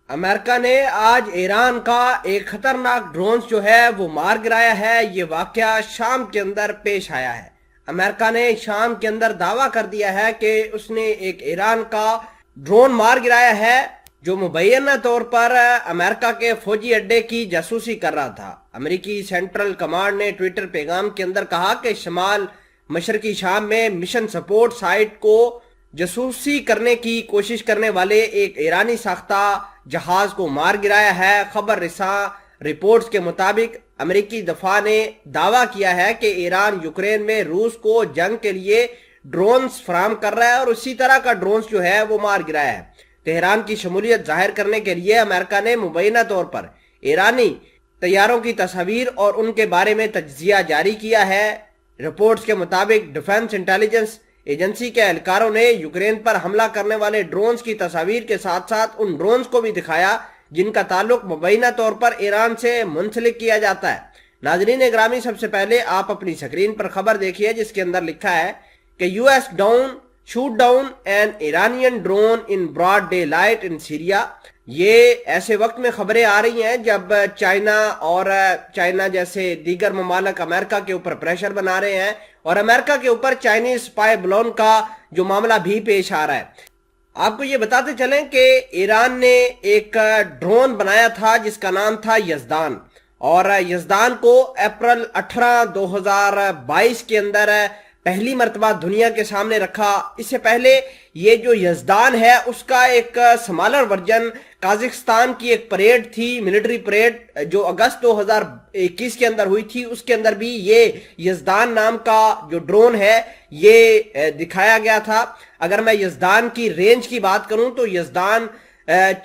امریکہ نے آج ایران کا ایک خطرناک ڈرونز جو ہے وہ مار گرایا ہے۔ یہ واقعہ شام کے اندر پیش آیا ہے۔ امریکہ نے شام کے اندر دعویٰ کر دیا ہے کہ اس نے ایک ایران کا ڈرون مار گرایا ہے جو مبینہ طور پر امریکہ کے فوجی اڈے کی جاسوسی کر رہا تھا۔ امریکی سینٹرل کمانڈ نے ٹویٹر پیغام کے اندر کہا کہ شمال مشرقی شام میں مشن سپورٹ سائٹ کو جاسوسی کرنے کی کوشش کرنے والے ایک ایرانی ساختہ جہاز کو مار گرایا ہے۔ خبر رساں رپورٹس کے مطابق امریکی دفاع نے دعویٰ کیا ہے کہ ایران یوکرین میں روس کو جنگ کے لیے ڈرونز فراہم کر رہا ہے اور اسی طرح کا ڈرونز جو ہے وہ مار گرایا ہے۔ تہران کی شمولیت ظاہر کرنے کے لیے امریکہ نے مبینہ طور پر ایرانی طیاروں کی تصاویر اور ان کے بارے میں تجزیہ جاری کیا ہے۔ رپورٹس کے مطابق ڈیفنس انٹیلیجنس ایجنسی کے اہلکاروں نے یوکرین پر حملہ کرنے والے ڈرونز کی تصاویر کے ساتھ ساتھ ان ڈرونز کو بھی دکھایا جن کا تعلق مبینہ طور پر ایران سے منسلک کیا جاتا ہے۔ ناظرین گرامی، سب سے پہلے آپ اپنی سکرین پر خبر دیکھیے جس کے اندر لکھا ہے کہ U S shoot down an Iranian drone in broad daylight in Syria. یہ ایسے وقت میں خبریں آ رہی ہیں جب چائنا جیسے دیگر ممالک امریکہ کے اوپر پریشر بنا رہے ہیں اور امریکہ کے اوپر چائنیز سپائی بلون کا جو معاملہ بھی پیش آ رہا ہے۔ آپ کو یہ بتاتے چلیں کہ ایران نے ایک ڈرون بنایا تھا جس کا نام تھا یزدان، اور یزدان کو اپریل 18 2022 کے اندر پہلی مرتبہ دنیا کے سامنے رکھا۔ اس سے پہلے یہ جو یزدان ہے اس کا ایک سمالر ورژن قازقستان کی ایک پریڈ تھی، ملٹری پریڈ جو اگست 2021 کے اندر ہوئی تھی، اس کے اندر بھی یہ یزدان نام کا جو ڈرون ہے یہ دکھایا گیا تھا۔ اگر میں یزدان کی رینج کی بات کروں تو یزدان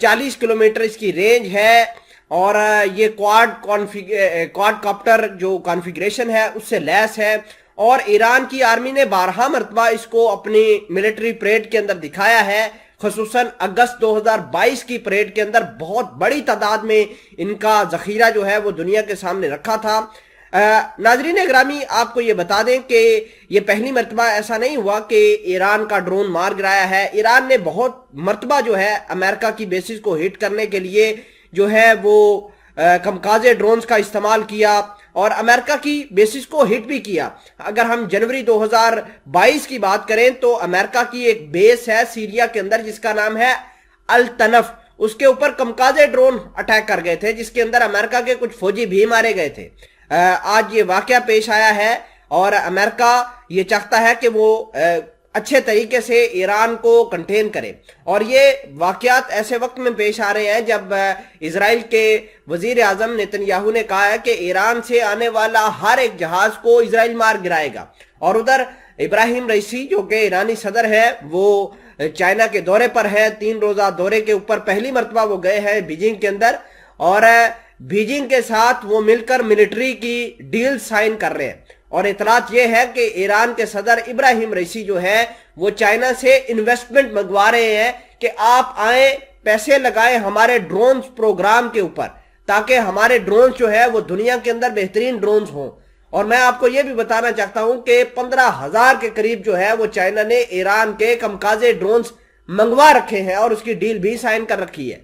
40 کلومیٹر اس کی رینج ہے اور یہ کواد کاپٹر جو کانفیگریشن ہے اس سے لیس ہے، اور ایران کی آرمی نے 12 مرتبہ اس کو اپنی ملٹری پریڈ کے اندر دکھایا ہے۔ خصوصاً اگست 2022 کی پریڈ کے اندر بہت بڑی تعداد میں ان کا ذخیرہ جو ہے وہ دنیا کے سامنے رکھا تھا۔ ناظرین گرامی، آپ کو یہ بتا دیں کہ یہ پہلی مرتبہ ایسا نہیں ہوا کہ ایران کا ڈرون مار گرایا ہے۔ ایران نے بہت مرتبہ جو ہے امریکہ کی بیسز کو ہٹ کرنے کے لیے جو ہے وہ کمکازے ڈرونز کا استعمال کیا اور امریکہ کی بیسز کو ہٹ بھی کیا۔ اگر ہم جنوری 2022 کی بات کریں تو امریکہ کی ایک بیس ہے سیریا کے اندر جس کا نام ہے التنف، اس کے اوپر کمکازے ڈرون اٹیک کر گئے تھے جس کے اندر امریکہ کے کچھ فوجی بھی مارے گئے تھے۔ آج یہ واقعہ پیش آیا ہے اور امریکہ یہ چاہتا ہے کہ وہ اچھے طریقے سے ایران کو کنٹین کرے، اور یہ واقعات ایسے وقت میں پیش آ رہے ہیں جب اسرائیل کے وزیر اعظم نیتن یاہو نے کہا ہے کہ ایران سے آنے والا ہر ایک جہاز کو اسرائیل مار گرائے گا، اور ادھر ابراہیم رئیسی جو کہ ایرانی صدر ہے وہ چائنا کے دورے پر ہے۔ 3 روزہ دورے کے اوپر پہلی مرتبہ وہ گئے ہیں بیجنگ کے اندر، اور بیجنگ کے ساتھ وہ مل کر ملٹری کی ڈیل سائن کر رہے ہیں، اور اطلاعات یہ ہے کہ ایران کے صدر ابراہیم رئیسی جو ہے وہ چائنا سے انویسٹمنٹ منگوا رہے ہیں کہ آپ آئیں، پیسے لگائیں ہمارے ڈرونز پروگرام کے اوپر تاکہ ہمارے ڈرونز جو ہے وہ دنیا کے اندر بہترین ڈرونز ہوں۔ اور میں آپ کو یہ بھی بتانا چاہتا ہوں کہ 15,000 کے قریب جو ہے وہ چائنا نے ایران کے کمکازے ڈرونز منگوا رکھے ہیں اور اس کی ڈیل بھی سائن کر رکھی ہے۔